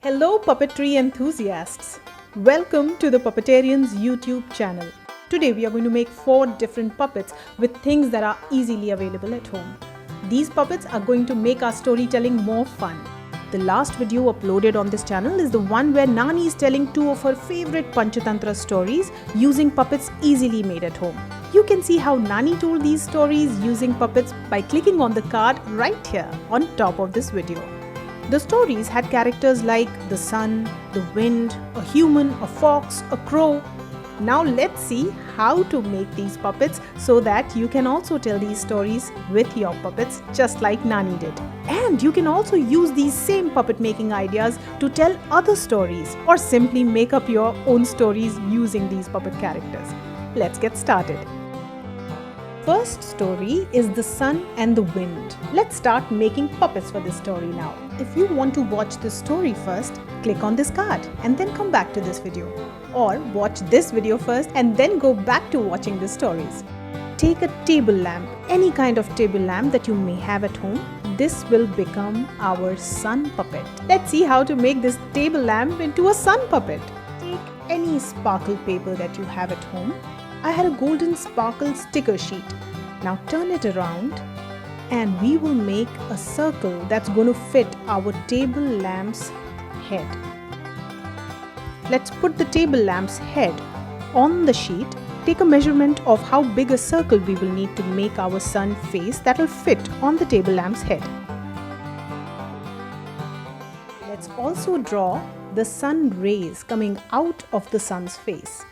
Hello puppetry enthusiasts! Welcome to the Puppeterians YouTube channel. Today we are going to make 4 different puppets with things that are easily available at home. These puppets are going to make our storytelling more fun. The last video uploaded on this channel is the one where Nani is telling 2 of her favorite Panchatantra stories using puppets easily made at home. You can see how Nani told these stories using puppets by clicking on the card right here on top of this video. The stories had characters like the sun, the wind, a human, a fox, a crow. Now let's see how to make these puppets so that you can also tell these stories with your puppets just like Nani did. And you can also use these same puppet making ideas to tell other stories or simply make up your own stories using these puppet characters. Let's get started. First story is the sun and the wind. Let's start making puppets for this story now. If you want to watch this story first, click on this card and then come back to this video. Or watch this video first and then go back to watching the stories. Take a table lamp, any kind of table lamp that you may have at home. This will become our sun puppet. Let's see how to make this table lamp into a sun puppet. Take any sparkle paper that you have at home. I had a golden sparkle sticker sheet. Now turn it around and we will make a circle that's going to fit our table lamp's head. Let's put the table lamp's head on the sheet. Take a measurement of how big a circle we will need to make our sun face that will fit on the table lamp's head. Let's also draw the sun rays coming out of the sun's face.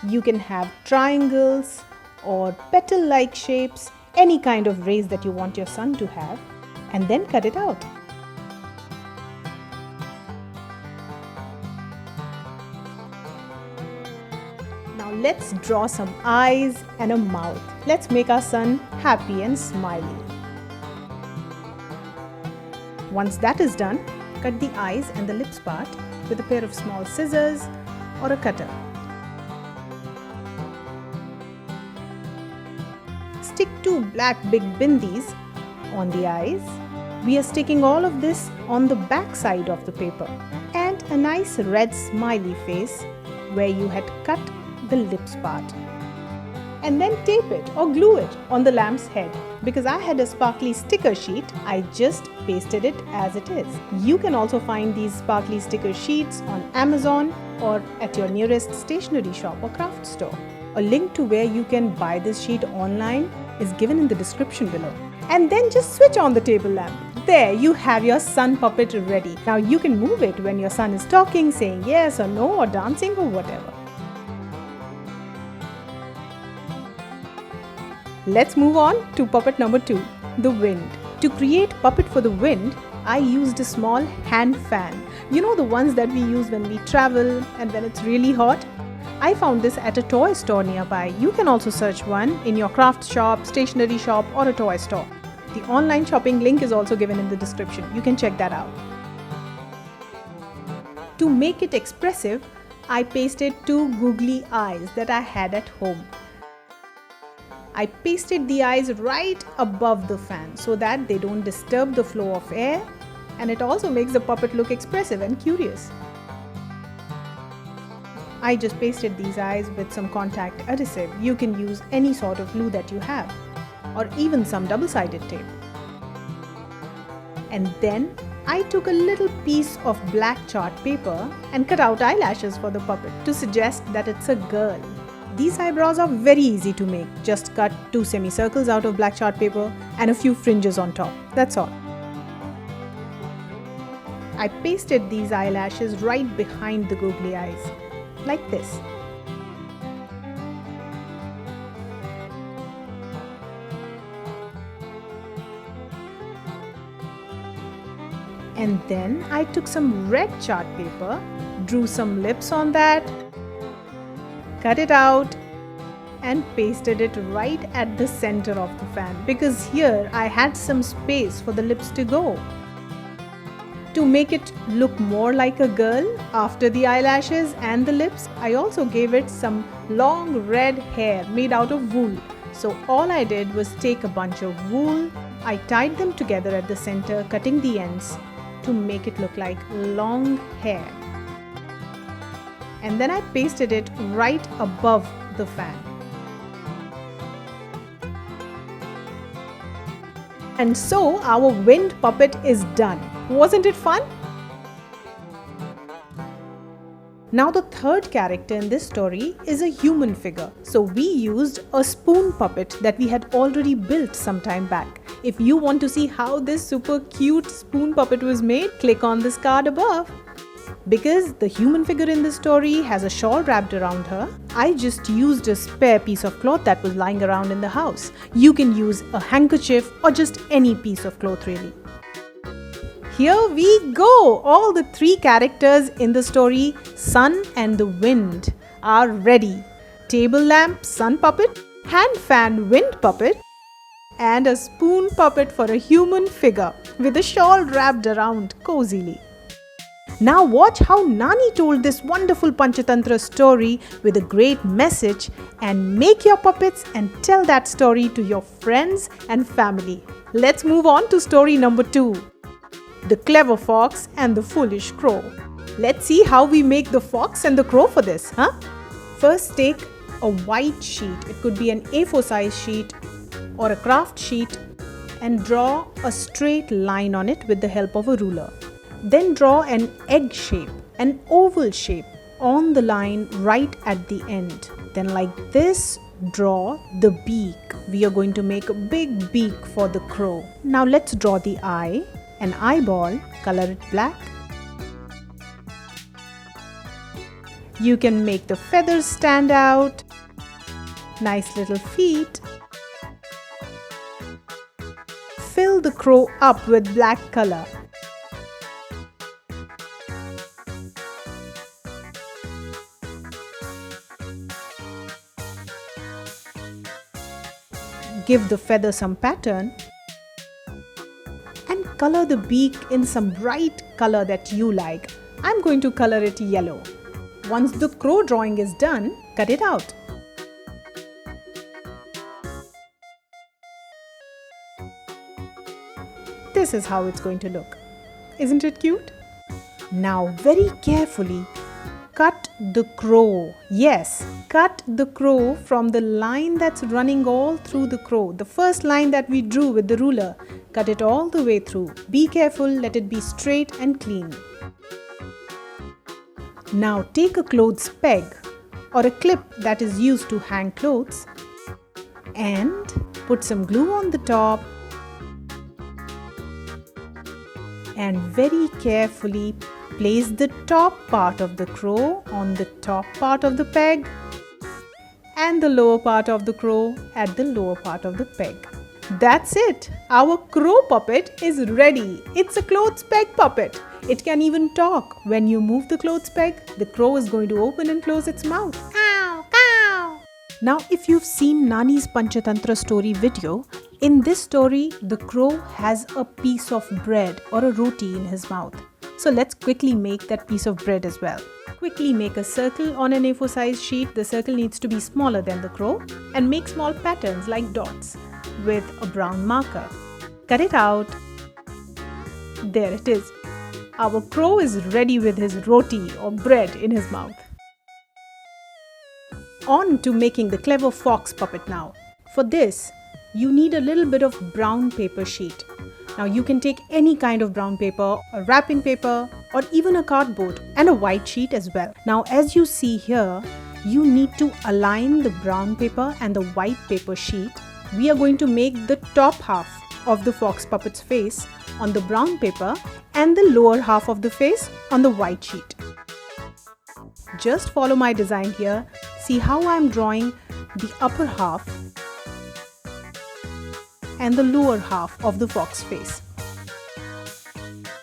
You can have triangles or petal-like shapes, any kind of rays that you want your sun to have, and then cut it out. Now let's draw some eyes and a mouth. Let's make our sun happy and smiley. Once that is done, cut the eyes and the lips part with a pair of small scissors or a cutter. Stick 2 black big bindis on the eyes. We are sticking all of this on the back side of the paper, and a nice red smiley face where you had cut the lips part. And then tape it or glue it on the lamp's head. Because I had a sparkly sticker sheet, I just pasted it as it is. You can also find these sparkly sticker sheets on Amazon or at your nearest stationery shop or craft store. A link to where you can buy this sheet online is given in the description below. And then just switch on the table lamp. There you have your sun puppet ready. Now you can move it when your son is talking, saying yes or no or dancing or whatever. Let's move on to puppet number 2, the wind. To create puppet for the wind, I used a small hand fan. You know the ones that we use when we travel and when it's really hot? I found this at a toy store nearby. You can also search one in your craft shop, stationery shop or a toy store. The online shopping link is also given in the description. You can check that out. To make it expressive, I pasted 2 googly eyes that I had at home. I pasted the eyes right above the fan so that they don't disturb the flow of air, and it also makes the puppet look expressive and curious. I just pasted these eyes with some contact adhesive. You can use any sort of glue that you have, or even some double-sided tape. And then I took a little piece of black chart paper and cut out eyelashes for the puppet to suggest that it's a girl. These eyebrows are very easy to make. Just cut 2 semicircles out of black chart paper and a few fringes on top. That's all. I pasted these eyelashes right behind the googly eyes, like this. And then I took some red chart paper, drew some lips on that, cut it out and pasted it right at the center of the fan, because here I had some space for the lips to go. To make it look more like a girl, after the eyelashes and the lips, I also gave it some long red hair made out of wool. So all I did was take a bunch of wool, I tied them together at the center, cutting the ends to make it look like long hair. And then I pasted it right above the fan. And so our wind puppet is done. Wasn't it fun? Now the third character in this story is a human figure. So we used a spoon puppet that we had already built some time back. If you want to see how this super cute spoon puppet was made, click on this card above. Because the human figure in this story has a shawl wrapped around her, I just used a spare piece of cloth that was lying around in the house. You can use a handkerchief or just any piece of cloth really. Here we go! All the three characters in the story, Sun and the Wind, are ready. Table lamp, sun puppet, hand fan, wind puppet, and a spoon puppet for a human figure with a shawl wrapped around cozily. Now watch how Nani told this wonderful Panchatantra story with a great message, and make your puppets and tell that story to your friends and family. Let's move on to story number 2. The Clever Fox and the Foolish Crow. Let's see how we make the fox and the crow for this, huh? First take a white sheet, it could be an A4 size sheet or a craft sheet, and draw a straight line on it with the help of a ruler. Then draw an egg shape, an oval shape on the line right at the end. Then like this, draw the beak. We are going to make a big beak for the crow. Now let's draw the eye, an eyeball, color it black. You can make the feathers stand out. Nice little feet. Fill the crow up with black color. Give the feather some pattern and color the beak in some bright color that you like. I'm going to color it yellow. Once the crow drawing is done, cut it out. This is how it's going to look. Isn't it cute? Now very carefully cut the crow. Yes, cut the crow from the line that's running all through the crow. The first line that we drew with the ruler. Cut it all the way through. Be careful, let it be straight and clean. Now take a clothes peg or a clip that is used to hang clothes and put some glue on the top and very carefully place the top part of the crow on the top part of the peg and the lower part of the crow at the lower part of the peg. That's it! Our crow puppet is ready. It's a clothes peg puppet. It can even talk. When you move the clothes peg, the crow is going to open and close its mouth. Cow, cow. Now if you've seen Nani's Panchatantra story video, in this story, the crow has a piece of bread or a roti in his mouth. So let's quickly make that piece of bread as well. Quickly make a circle on an A4 size sheet. The circle needs to be smaller than the crow, and make small patterns like dots with a brown marker. Cut it out. There it is. Our crow is ready with his roti or bread in his mouth. On to making the Clever Fox puppet now. For this, you need a little bit of brown paper sheet. Now you can take any kind of brown paper, a wrapping paper, or even a cardboard, and a white sheet as well. Now as you see here, you need to align the brown paper and the white paper sheet. We are going to make the top half of the fox puppet's face on the brown paper and the lower half of the face on the white sheet. Just follow my design here. See how I am drawing the upper half and the lower half of the fox face.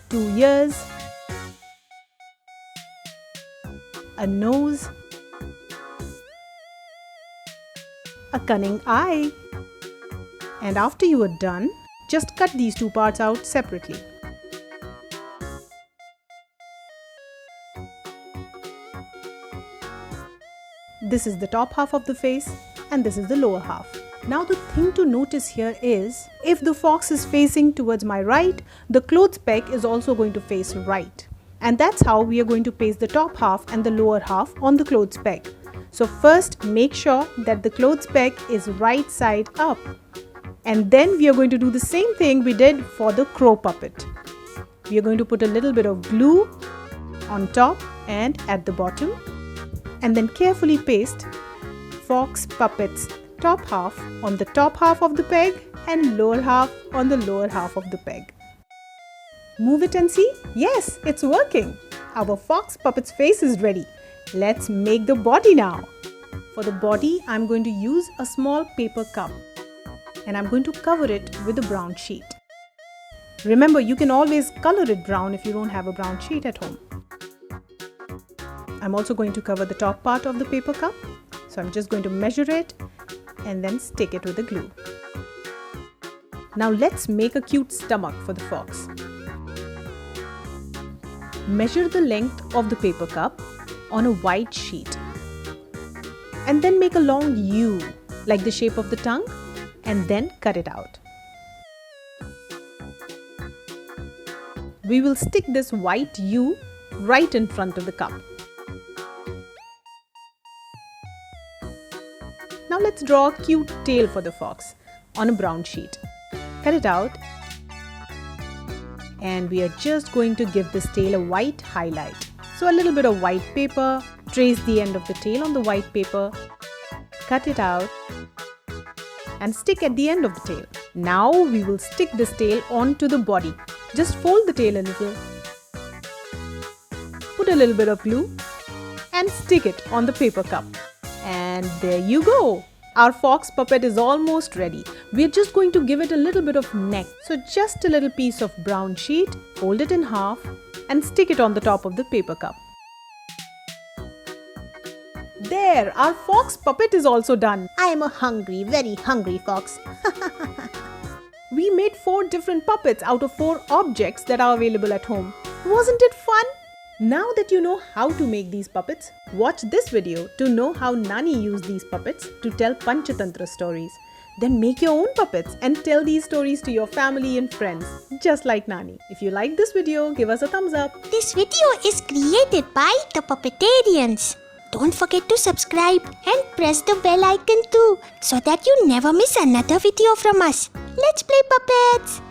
2 ears, a nose, a cunning eye. And after you are done, just cut these two parts out separately. This is the top half of the face and this is the lower half. Now the thing to notice here is, if the fox is facing towards my right, the clothes peg is also going to face right. And that's how we are going to paste the top half and the lower half on the clothes peg. So first make sure that the clothes peg is right side up. And then we are going to do the same thing we did for the crow puppet. We are going to put a little bit of glue on top and at the bottom, and then carefully paste fox puppet's top half on the top half of the peg and lower half on the lower half of the peg. Move it and see? Yes, it's working. Our fox puppet's face is ready. Let's make the body now. For the body, I'm going to use a small paper cup and I'm going to cover it with a brown sheet. Remember, you can always color it brown if you don't have a brown sheet at home. I'm also going to cover the top part of the paper cup. So I'm just going to measure it and then stick it with the glue. Now let's make a cute stomach for the fox. Measure the length of the paper cup on a white sheet and then make a long U like the shape of the tongue and then cut it out. We will stick this white U right in front of the cup. Now let's draw a cute tail for the fox on a brown sheet. Cut it out. And we are just going to give this tail a white highlight. So a little bit of white paper, trace the end of the tail on the white paper, cut it out and stick at the end of the tail. Now we will stick this tail onto the body. Just fold the tail a little, put a little bit of glue and stick it on the paper cup. And there you go! Our fox puppet is almost ready. We are just going to give it a little bit of neck. So just a little piece of brown sheet, fold it in half and stick it on the top of the paper cup. There, our fox puppet is also done. I am a hungry, very hungry fox. We made 4 different puppets out of 4 objects that are available at home. Wasn't it fun? Now that you know how to make these puppets, watch this video to know how Nani used these puppets to tell Panchatantra stories. Then make your own puppets and tell these stories to your family and friends, just like Nani. If you like this video, give us a thumbs up. This video is created by the Puppetarians. Don't forget to subscribe and press the bell icon too, so that you never miss another video from us. Let's play puppets!